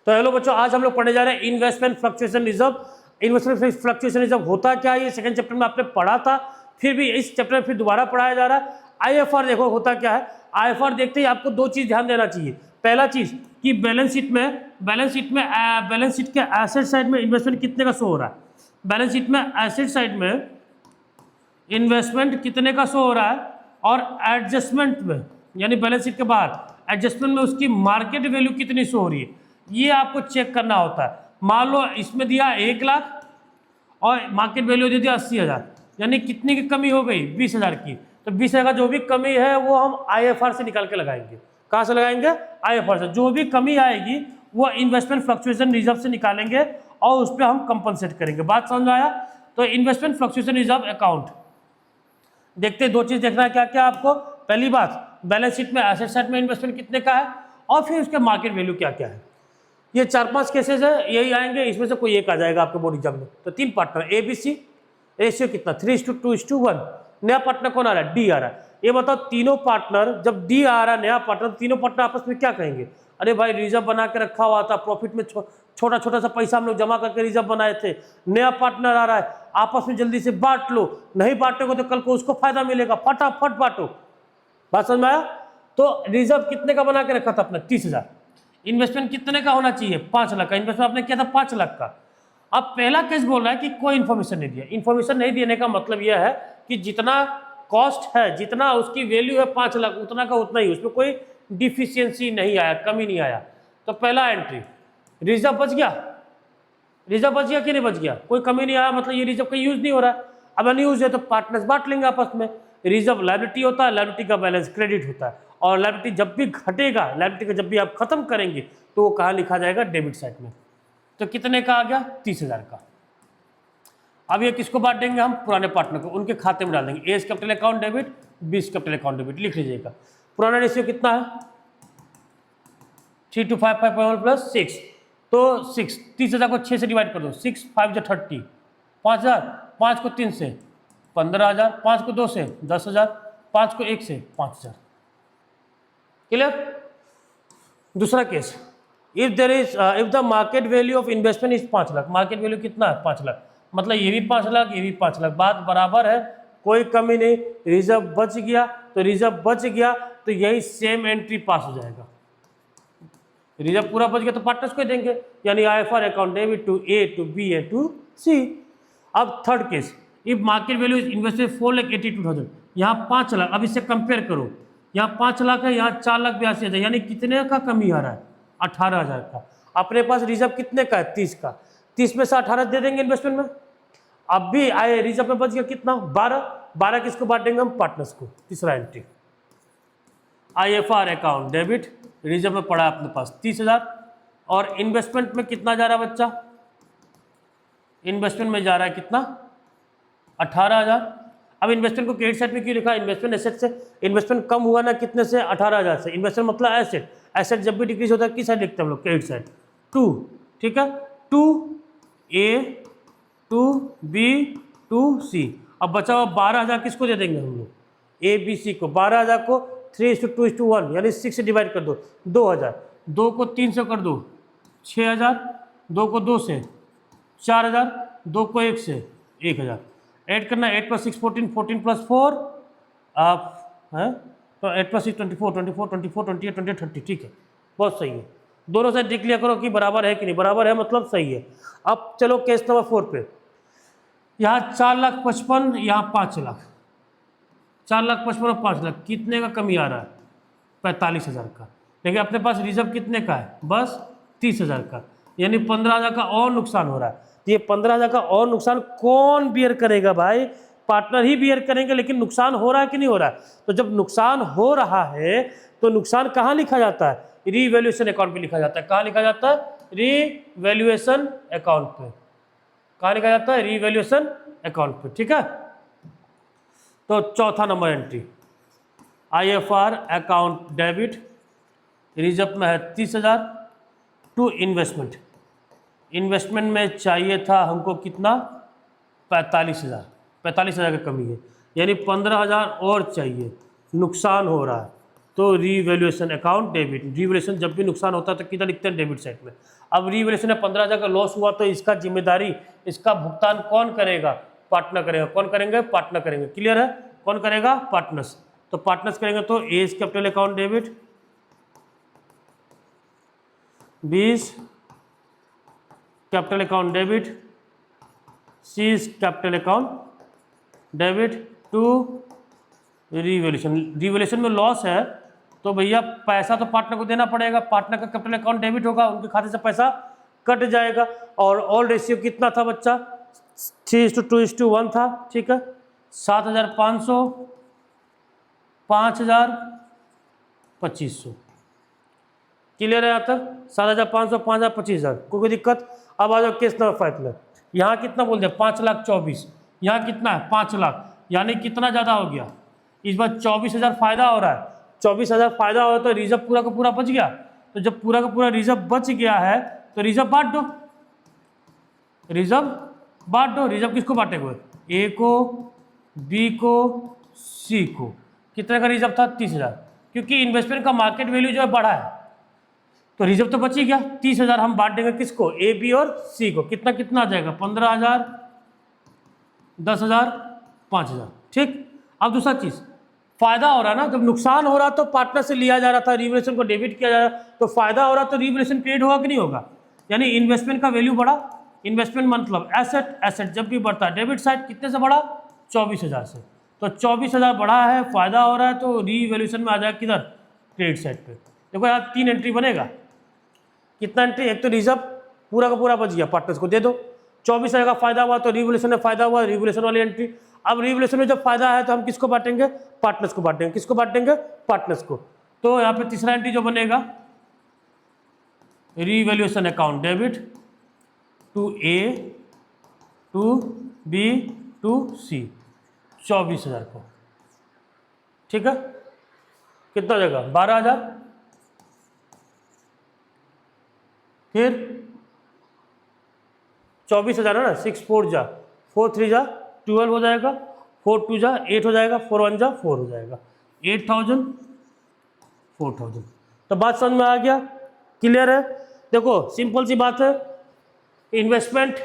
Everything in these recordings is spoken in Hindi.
तो हेलो बच्चों, आज हम लोग पढ़ने जा रहे हैं investment fluctuation reserve. Investment fluctuation reserve होता क्या है, ये सेकंड चैप्टर में आपने पढ़ा था, फिर भी इस चैप्टर में फिर दोबारा पढ़ाया जा रहा है। आईएफआर देखो होता क्या है। आईएफआर देखते ही आपको दो चीज ध्यान देना चाहिए। पहला चीज कि बैलेंस शीट के एसेट साइड में इन्वेस्टमेंट कितने का शो हो रहा है। बैलेंस शीट में एसेट साइड में इन्वेस्टमेंट कितने का शो हो रहा है, और एडजस्टमेंट में यानी बैलेंस शीट के बाद एडजस्टमेंट में उसकी मार्केट वैल्यू कितनी शो हो रही है, ये आपको चेक करना होता है। मान लो इसमें दिया 1 लाख और मार्केट वैल्यू दे दिया 80,000, यानी कितनी की कमी हो गई, 20,000 की। तो 20,000 का जो भी कमी है वो हम आईएफआर से निकाल के लगाएंगे। कहाँ से लगाएंगे? आईएफआर से। जो भी कमी आएगी वो इन्वेस्टमेंट फ्लक्चुएशन रिजर्व से निकालेंगे और उस पर हम कंपनसेट करेंगे। बात समझ में आया? तो इन्वेस्टमेंट फ्लक्चुएशन रिजर्व अकाउंट देखते दो चीज देखना है क्या क्या आपको। पहली बात, बैलेंस शीट में एसेट साइड में इन्वेस्टमेंट कितने का है, और फिर उसके मार्केट वैल्यू क्या क्या है। ये 4-5 केसेस है, यही आएंगे, इसमें से कोई एक आ जाएगा आपके बोर्ड एग्जाम में। तो 3 पार्टनर ABC, रेशियो कितना 3:2:1। नया पार्टनर कौन आ रहा है? D आ रहा है। ये बताओ तीनों पार्टनर, जब D आ रहा है नया पार्टनर, तीनों पार्टनर आपस में क्या कहेंगे? अरे भाई रिजर्व बना के रखा हुआ था, प्रॉफिट में छोटा छोटा सा पैसा हम लोग जमा करके रिजर्व बनाए थे, नया पार्टनर आ रहा है, आपस में जल्दी से बांट लो, नहीं बांटेगा तो कल को उसको फायदा मिलेगा, फटाफट बांटो। बात समझ में आया? तो रिजर्व कितने का बना के रखा था अपने? 30,000। इन्वेस्टमेंट कितने का होना चाहिए? 5 लाख का। इन्वेस्टमेंट आपने किया था 5 लाख का। अब पहला केस बोल रहा है कि कोई इन्फॉर्मेशन नहीं दिया। इन्फॉर्मेशन नहीं देने का मतलब यह है कि जितना कॉस्ट है, जितना उसकी वैल्यू है 5 लाख, उतना का उतना ही, उसमें कोई डिफिशियंसी नहीं आया, कमी नहीं आया। तो पहला एंट्री, रिजर्व बच गया। रिजर्व बच गया कि नहीं बच गया? कोई कमी नहीं आया, मतलब ये रिजर्व का यूज नहीं हो रहा है। अब अनयूज है तो पार्टनर्स बांट लेंगे आपस में। रिजर्व लायबिलिटी होता है, लायबिलिटी का बैलेंस क्रेडिट होता है, और लायबिलिटी जब भी घटेगा, लायबिलिटी का जब भी आप खत्म करेंगे तो वो कहाँ लिखा जाएगा? डेबिट साइड में। तो कितने का आ गया? 30,000 का। अब ये किसको बांट देंगे हम? पुराने पार्टनर को, उनके खाते में डाल देंगे। A capital account debit, B capital account debit, लिख लीजिएगा। पुराना रेशियो कितना है? 3:5 प्लस 6, तो 6, 30,000 को 6 से डिवाइड कर दो, 6 5 जा 30, 5,000, 5 को 3 से 15,000, 5 को 2 से 10,000, 5 को 1 से 5,000। क्लियर? दूसरा case, if the market value of investment is 5 lakh. Market value कितना है? 5 लाख। मतलब ये भी 5 लाख, ये भी 5 लाख, बात बराबर है, कोई कमी नहीं। रिजर्व बच गया, तो रिजर्व बच गया तो यही सेम एंट्री पास हो जाएगा। रिजर्व पूरा बच गया तो पार्टनर्स को देंगे, यानी IFR account debit to A to B and to C। अब third case, if market value is invested 4,82,000, यहाँ 5 लाख। अब इससे कंपेयर करो, यहाँ 5 लाख है, यहाँ 4,82,000, यानी कितने का कमी आ रहा है? 18,000 का। अपने पास रिजर्व कितने का है? 30 का। 30 में से 18 दे देंगे इन्वेस्टमेंट में। अब भी आए रिजर्व में बच गया कितना? 12 किसको बांटेंगे हम? पार्टनर्स को। तीसरा entry, IFR account debit, reserve में पड़ा अपने पास 30,000, और इन्वेस्टमेंट में कितना जा रहा है बच्चा? इन्वेस्टमेंट में जा रहा है कितना? 18,000। अब इन्वेस्टमेंट को क्रेडिट साइड में क्यों लिखा? इन्वेस्टमेंट एसेट से। इन्वेस्टमेंट कम हुआ ना कितने से? 18,000 से। इन्वेस्टमेंट मतलब एसेट। एसेट जब भी डिक्रीज होता है किस साइड लिखते हैं हम लोग? Credit side. 2, ठीक है, 2A 2B 2C। अब बचा हुआ 12,000 किसको दे देंगे हम लोग? ABC को। 12,000 को 3:2:1 यानी 6 से डिवाइड कर दो, 2,000। 2 को 3 से कर दो 6,000, 2 को 2 से 4,000, 2 को 1 से 1,000। ऐड करना, 8 + 6 14, 14 + 4 आप हैं, तो 8 + 6 24, 24, 24, 28, 28, 30। ठीक है, बहुत सही है। दोनों साइड देख लिया करो कि बराबर है कि नहीं। बराबर है मतलब सही है। अब चलो केस नंबर 4 पे। यहाँ 4,55,000, यहाँ 5 लाख। 4,55,000 और 5 लाख, कितने का कमी आ रहा है? 45,000 का। लेकिन अपने पास रिजर्व कितने का है? बस 30,000 का, यानी 15,000 का और नुकसान हो रहा है। तो ये 15,000 का और नुकसान कौन बियर करेगा भाई? पार्टनर ही बियर करेंगे। लेकिन नुकसान हो रहा है कि नहीं हो रहा है? तो जब नुकसान हो रहा है तो नुकसान कहाँ लिखा जाता है? रीवैल्यूएशन अकाउंट पे लिखा जाता है। कहाँ लिखा जाता है? रीवैल्यूएशन अकाउंट पे। कहाँ लिखा जाता है? रीवैल्यूएशन अकाउंट पे। ठीक है, तो चौथा number entry, IFR account debit, reserve में है 30,000 टू इन्वेस्टमेंट। इन्वेस्टमेंट में चाहिए था हमको कितना? 45,000। 45,000 की कमी है, यानी 15,000 और चाहिए। नुकसान हो रहा है तो रीवैल्यूएशन अकाउंट डेबिट। रीवैल्यूएशन जब भी नुकसान होता है तो किधर लिखते हैं? डेबिट साइड में। अब रीवैल्यूएशन में 15,000 का लॉस हुआ तो इसका जिम्मेदारी, इसका भुगतान कौन करेगा? पार्टनर करेगा। कौन करेंगे? पार्टनर करेंगे। क्लियर है? कौन करेगा? पार्टनर्स। तो पार्टनर्स करेंगे तो A is capital account debit, B is capital account debit, C is capital account debit to revaluation. Revaluation में लॉस है तो भैया पैसा तो पार्टनर को देना पड़ेगा, पार्टनर का कैपिटल अकाउंट डेबिट होगा, उनके खाते से पैसा कट जाएगा। और ऑल रेशियो कितना था बच्चा? 3:2:1 था। ठीक है, 7,500, 5,000, 2,500। क्लियर है यहाँ तक? 7,500, 5,000, 25,000। कोई दिक्कत? अब आ जाओ केस नंबर 5 में। यहाँ कितना बोल दिया? 5,24,000। यहाँ कितना है? 5 लाख। यानी कितना ज़्यादा हो गया? इस बार 24,000 फायदा हो रहा है। 24,000 फायदा हो रहा है तो रिजर्व पूरा का पूरा बच गया। तो जब पूरा का पूरा रिजर्व बच गया है तो रिजर्व बांट दो, रिजर्व बांट दो। रिजर्व किसको बांटेंगे? ए को, बी को, सी को। कितने का रिजर्व था? 30,000। क्योंकि इन्वेस्टमेंट का मार्केट वैल्यू जो है बढ़ा है तो रिजर्व तो बच ही गया। 30,000 हम बांट देंगे किसको? ए, बी और सी को। कितना कितना आ जाएगा? 15,000, 10,000, 5,000। ठीक। अब दूसरा चीज, फायदा हो रहा है ना, जब नुकसान हो रहा तो पार्टनर से लिया जा रहा था, रीवैल्यूएशन को डेबिट किया जा रहा, तो फायदा हो रहा तो रीवैल्यूएशन क्रिएट होगा कि नहीं होगा? यानी इन्वेस्टमेंट का वैल्यू बढ़ा। इन्वेस्टमेंट मतलब एसेट, एसेट जब भी बढ़ता है डेबिट साइड कितने से बढ़ा? 24,000 से। तो 24,000 बढ़ा है, फायदा हो रहा है तो रीवैल्यूएशन में आ जाएगा किधर? क्रेडिट साइड पे। देखो यहाँ 3 एंट्री बनेगा। कितना एंट्री? एक तो रिजर्व पूरा का पूरा बच गया, पार्टनर्स को दे दो। 24,000 का फायदा हुआ तो रीवैल्यूएशन में फायदा हुआ, रीवैल्यूएशन वाली एंट्री। अब रीवैल्यूएशन में जब फायदा है तो हम किसको बांटेंगे? पार्टनर्स को बांटेंगे। किसको बांटेंगे? पार्टनर्स को। तो यहाँ पे तीसरा एंट्री जो बनेगा, revaluation account debit to A, to B, to C, 24,000 को। ठीक है, कितना हो जाएगा? 12,000। फिर 24,000 है ना, 6 4 जा 4 3 जा 12 हो जाएगा, 4 2 जा 8 हो जाएगा, 4 1 जा 4 हो जाएगा, 8,000, 4,000। तो बात समझ में आ गया? क्लियर है? देखो सिंपल सी बात है, इन्वेस्टमेंट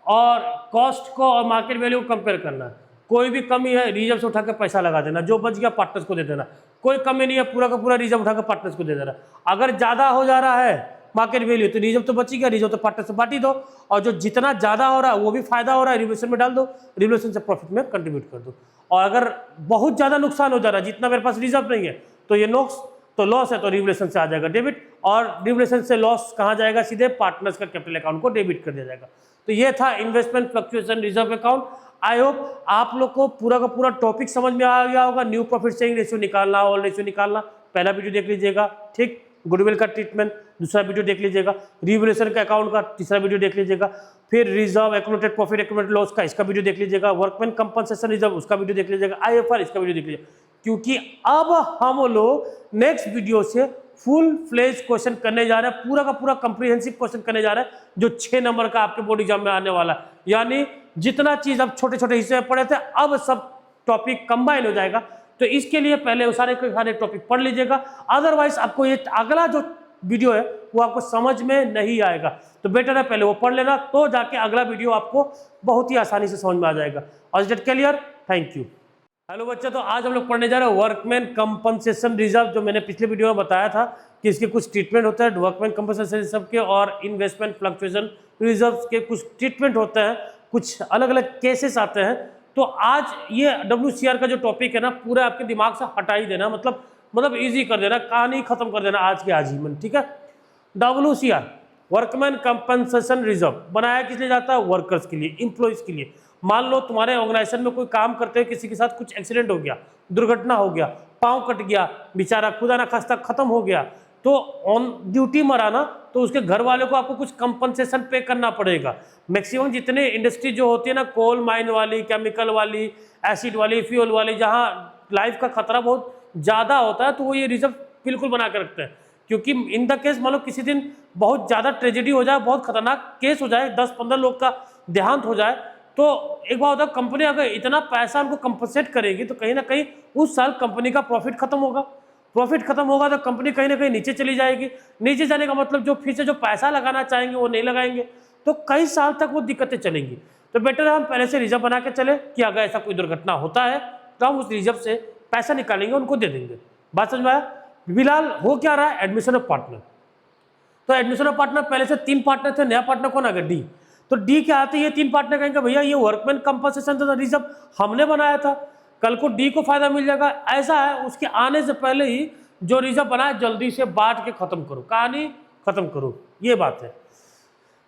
और कॉस्ट को और मार्केट वैल्यू को कंपेयर करना है। कोई भी कमी है रिजर्व से उठा के पैसा लगा देना, जो बच गया पार्टनर्स को दे देना। कोई कमी नहीं है, पूरा का पूरा रिजर्व उठा के पार्टनर्स को दे देना। अगर ज़्यादा हो जा रहा है मार्केट वैल्यू तो रिजर्व तो बची गया, रिजर्व तो पार्टनर से बांट ही दो। और जो जितना ज़्यादा हो रहा है वो भी फायदा हो रहा है, रिवैल्यूएशन में डाल दो, रिवैल्यूएशन से प्रॉफिट में कंट्रीब्यूट कर दो। और अगर बहुत ज़्यादा नुकसान हो जा रहा है, जितना मेरे पास रिजर्व नहीं है तो ये लॉस है तो रिवैल्यूएशन से आ जाएगा डेबिट, और रिवैल्यूएशन से लॉस कहाँ जाएगा? सीधे पार्टनर्स का कैपिटल अकाउंट को डेबिट कर दिया जाएगा। तो ये था investment fluctuation reserve account. I hope आप लोग को पूरा का पूरा टॉपिक समझ में आ गया होगा। न्यू प्रॉफिट शेयरिंग रेशियो निकालना, ऑल रेशियो निकालना, पहला वीडियो देख लीजिएगा। ठीक, गुडविल का ट्रीटमेंट दूसरा वीडियो देख लीजिएगा, रिवैल्यूएशन का अकाउंट का तीसरा वीडियो देख लीजिएगा, फिर reserve, accumulated profit, accumulated loss का इसका वीडियो देख लीजिएगा, वर्कमैन कंपनसेशन रिजर्व उसका वीडियो देख लीजिएगा, आईएफआर इसका वीडियो देख लीजिएगा। क्योंकि अब हम लोग नेक्स्ट वीडियो से फुल फ्लेज क्वेश्चन करने जा रहे हैं, पूरा का पूरा कंप्रीहेंसिव क्वेश्चन करने जा रहे हैं, जो 6 नंबर का आपके बोर्ड एग्जाम में आने वाला है। यानी जितना चीज अब छोटे छोटे हिस्से में पढ़े थे अब सब टॉपिक कंबाइन हो जाएगा। तो इसके लिए पहले वो सारे के सारे टॉपिक पढ़ लीजिएगा, अदरवाइज आपको ये अगला जो वीडियो है वो आपको समझ में नहीं आएगा। तो बेटर है पहले वो पढ़ लेना, तो जाके अगला वीडियो आपको बहुत ही आसानी से समझ में आ जाएगा। और is it clear? Thank you. Hello बच्चा, तो आज हम लोग पढ़ने जा रहे हैं वर्कमैन कंपनसेशन रिजर्व। जो मैंने पिछले वीडियो में बताया था कि इसके कुछ ट्रीटमेंट होता है, वर्कमैन कंपनसेशन रिजर्व के और इन्वेस्टमेंट फ्लक्चुएशन रिजर्व के कुछ ट्रीटमेंट होते हैं, कुछ अलग अलग केसेस आते हैं। तो आज ये WCR का जो टॉपिक है ना, पूरा आपके दिमाग से हटा ही देना, मतलब इजी कर देना, कहानी खत्म कर देना आज के आज ही मन। ठीक है, WCR वर्कमैन कंपनसेशन रिजर्व बनाया किस लिए जाता है? वर्कर्स के लिए, एम्प्लॉइज के लिए। मान लो तुम्हारे ऑर्गेनाइजेशन में कोई काम करते हुए किसी के साथ कुछ एक्सीडेंट हो गया, दुर्घटना हो गया, पाँव कट गया, बेचारा खुदा ना खास्ता खत्म हो गया, तो ऑन ड्यूटी मरा ना, तो उसके घर वालों को आपको कुछ कंपनसेशन पे करना पड़ेगा। मैक्सिमम जितने इंडस्ट्री जो होती है ना, कोल माइन वाली, केमिकल वाली, एसिड वाली, फ्यूल वाली, जहाँ लाइफ का खतरा बहुत ज़्यादा होता है, तो वो ये रिजर्व बिल्कुल बना के रखते हैं। क्योंकि इन द केस मान लो किसी दिन बहुत ज़्यादा ट्रेजेडी हो जाए, बहुत खतरनाक केस हो जाए, 10-15 लोग का देहांत हो जाए, तो एक बार होता है कंपनी अगर इतना पैसा उनको कंपनसेट करेगी तो कहीं ना कहीं उस साल कंपनी का प्रॉफिट खत्म होगा। प्रॉफिट खत्म होगा तो कंपनी कहीं ना कहीं नीचे चली जाएगी। नीचे जाने का मतलब जो फिर से जो पैसा लगाना चाहेंगे वो नहीं लगाएंगे, तो कई साल तक वो दिक्कतें चलेंगी। तो बेटर है हम पहले से रिजर्व बना के चले कि अगर ऐसा कोई दुर्घटना होता है तो हम उस रिजर्व से पैसा निकालेंगे, उनको दे देंगे। बात समझ में आया? फिलहाल हो क्या रहा है, एडमिशन ऑफ पार्टनर। तो एडमिशन ऑफ पार्टनर पहले से 3 पार्टनर थे, नया पार्टनर कौन आ गया, डी। तो डी क्या आते, ये 3 पार्टनर कहेंगे भैया ये वर्कमैन कंपनसेशन था रिजर्व हमने बनाया था, कल को डी को फायदा मिल जाएगा। ऐसा है, उसके आने से पहले ही जो रिजर्व बनाए जल्दी से बांट के खत्म करो, कहानी खत्म करो, ये बात है।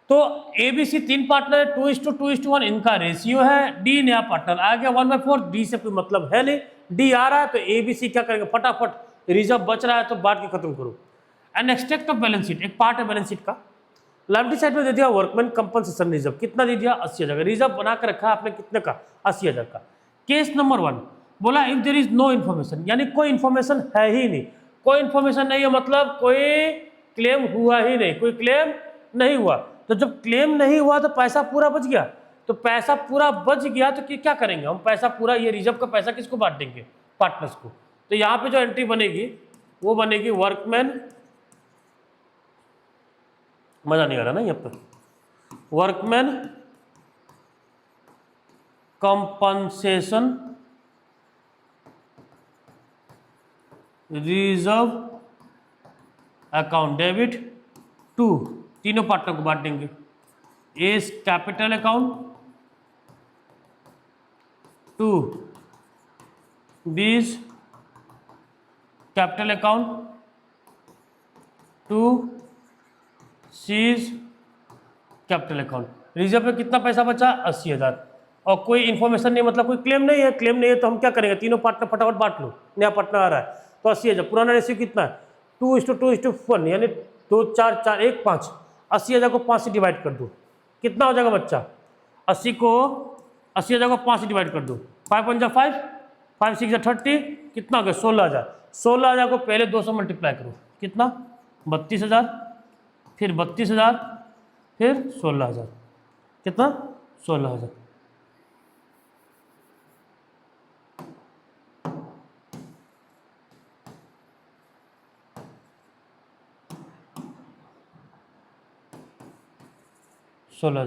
तो एबीसी 3 पार्टनर 2:2:1 इनका रेशियो है। डी नया पार्टनर आ गया 1/4, डी से कोई मतलब है नहीं, डी आ रहा है तो एबीसी क्या करेंगे, फटाफट रिजर्व बच रहा है तो बांट के खत्म करो। And extract of balance sheet, एक पार्ट है बैलेंस शीट का। लायबिलिटी साइड में दे दिया वर्कमैन कंपनसेशन रिजर्व, कितना दे दिया 80,000 का रिजर्व बना के रखा आपने, कितने का 80,000 का। केस नंबर 1 बोला if there is no information, यानी कोई इन्फॉर्मेशन है ही नहीं, कोई इन्फॉर्मेशन नहीं है मतलब कोई क्लेम हुआ ही नहीं, कोई क्लेम नहीं हुआ। तो जब क्लेम नहीं हुआ तो पैसा पूरा बच गया, तो पैसा पूरा बच गया तो क्या करेंगे हम, पैसा पूरा ये रिजर्व का पैसा किसको बांट देंगे, पार्टनर्स को। तो यहाँ पे जो एंट्री बनेगी वो बनेगी वर्कमैन, मजा नहीं आ रहा ना यहाँ पर, workman compensation reserve account debit to, तीनों पार्टनर को बांट देंगे, A's capital account to B's capital account to C's capital account. Reserve में कितना पैसा बचा 80,000, और कोई इन्फॉर्मेशन नहीं मतलब कोई क्लेम नहीं है, क्लेम नहीं है तो हम क्या करेंगे, तीनों पार्टनर फटाफट बांट लो, नया पार्टनर आ रहा है तो 80,000। पुराना रेशियो कितना है 2:2:1, यानी 2 4 4 1 5, 80,000 को 5 से डिवाइड कर दो, कितना हो जाएगा बच्चा, 80,000 को 5 से डिवाइड कर दो, 5 1 5, 5 6 30, कितना हो गया 16,000। 16,000 को पहले 200 मल्टीप्लाई करो, कितना 32,000, फिर 32,000, फिर 16,000, कितना 16,000।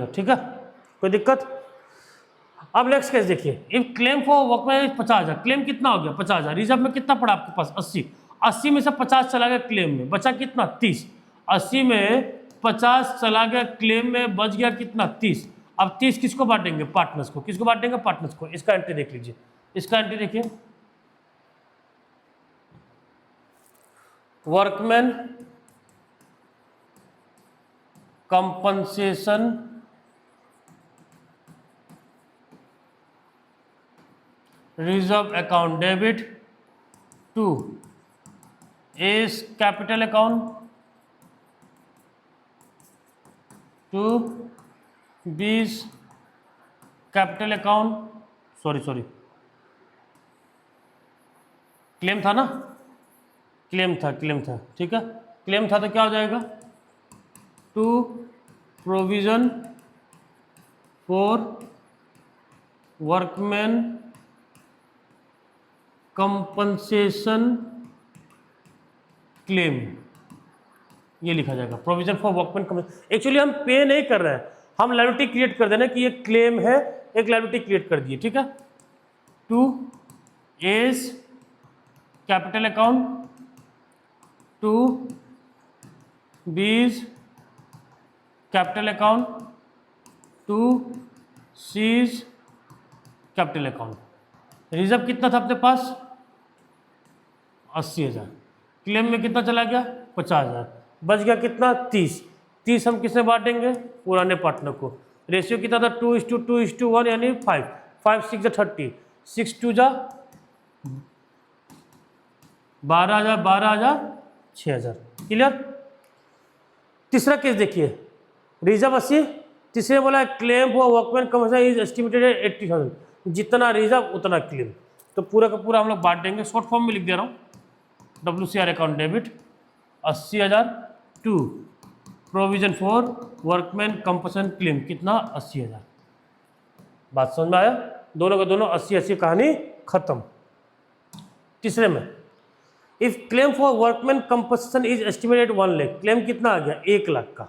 ठीक है, कोई दिक्कत। अब नेक्स्ट केस देखिए, if claim for workman 50,000, claim कितना हो गया 50,000, रिजर्व में कितना पड़ा आपके पास 80, 80 में से 50 चला गया क्लेम में, बचा कितना 30, 80 में 50 चला गया क्लेम में, बच गया कितना 30। अब 30 किसको बांटेंगे, पार्टनर्स को। किसको बांटेंगे, पार्टनर्स को। इसका एंट्री देख लीजिए, इसका एंट्री देखिए, workman compensation reserve account debit to A's capital account to B's capital account, sorry claim था ना, क्लेम था, ठीक है, क्लेम था तो क्या हो जाएगा, to provision for workman compensation claim, ये लिखा जाएगा provision for workman compensation. Actually हम पे नहीं कर रहे हैं, हम लायबिलिटी क्रिएट कर देना कि ये क्लेम है, एक लायबिलिटी क्रिएट कर दिए, ठीक है। To A's capital account to B's capital account to C's capital account. Reserve कितना था अपने पास 80,000, क्लेम में कितना चला गया 50,000, बच गया कितना 30 हम किससे बांटेंगे, पुराने पार्टनर को। रेशियो कितना था 2:2:1, यानी 5 6 30, 6 2 12,000 12,000 6,000, क्लियर। तीसरा केस देखिए, रिजर्व 80, तीसरे बोला claim for workman compensation is estimated 80,000, जितना रिजर्व उतना क्लेम। तो पूरा का पूरा हम लोग बांट देंगे, शॉर्ट फॉर्म में लिख दे रहा हूँ, WCR account debit 80,000 to provision for workman compensation claim, कितना 80,000। बात समझ में आया, दोनों का दोनों 80 कहानी खत्म। तीसरे में if claim for workman compensation is estimated 1 lakh, claim कितना आ गया 1 लाख का,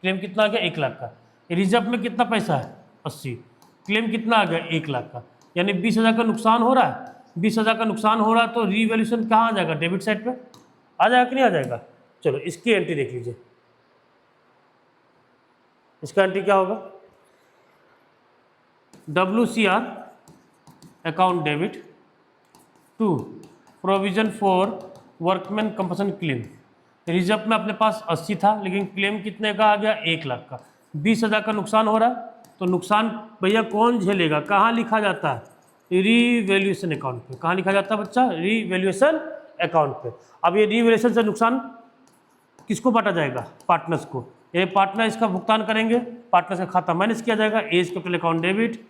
क्लेम कितना आ गया 1 लाख का। रिजर्व में कितना पैसा है 80, क्लेम कितना आ गया 1 लाख का, यानी 20,000 का नुकसान हो रहा है। 20,000 का नुकसान हो रहा है तो रीवैल्यूएशन कहाँ आ जाएगा, डेबिट साइड पे आ जाएगा कि नहीं आ जाएगा। चलो इसकी एंट्री देख लीजिए, इसका एंट्री क्या होगा, WCR account debit to provision for workman compensation claim. Reserve में अपने पास 80 था, लेकिन क्लेम कितने का आ गया 1 लाख का। 20,000 का नुकसान हो रहा है तो नुकसान भैया कौन झेलेगा, कहाँ लिखा जाता है, रीवैल्यूएशन अकाउंट पे। कहाँ लिखा जाता है बच्चा, रीवैल्यूएशन अकाउंट पे। अब ये रीवैल्यूएशन से नुकसान किसको बांटा जाएगा, पार्टनर्स को। ये पार्टनर इसका भुगतान करेंगे, पार्टनर्स का खाता माइनस किया जाएगा। A is capital account debit,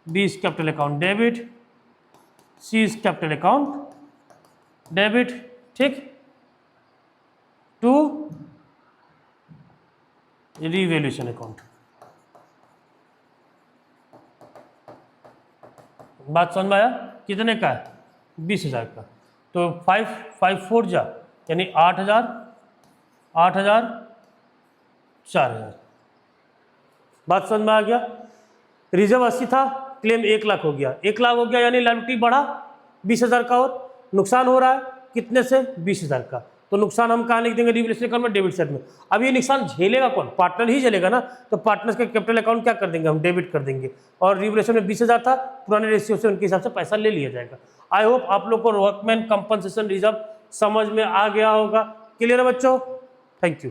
B is capital account debit, C is capital account debit, ठीक, टू रीवैल्यूएशन अकाउंट। बात समझ में आया, कितने का है 20,000 का, तो 5 जा यानी 8,000 8,000 4,000। बात समझ में आ गया। रिजर्व 80 था, क्लेम 1 लाख हो गया, 1 लाख हो गया यानी लायबिलिटी बढ़ा 20,000 का, और नुकसान हो रहा है कितने से 20,000 का, तो नुकसान हम कहाँ लिख देंगे, रीवैल्यूएशन अकाउंट में, डेबिट साइड में। अब ये नुकसान झेलेगा कौन, पार्टनर ही झेलेगा ना, तो पार्टनर्स का कैपिटल अकाउंट क्या कर देंगे हम, डेबिट कर देंगे। और रीवैल्यूएशन में 20,000 था, पुराने रेशियो से उनके हिसाब से पैसा ले लिया जाएगा। आई होप आप लोग को वर्कमैन कंपनसेशन रिजर्व समझ में आ गया होगा। क्लियर है बच्चों, थैंक यू।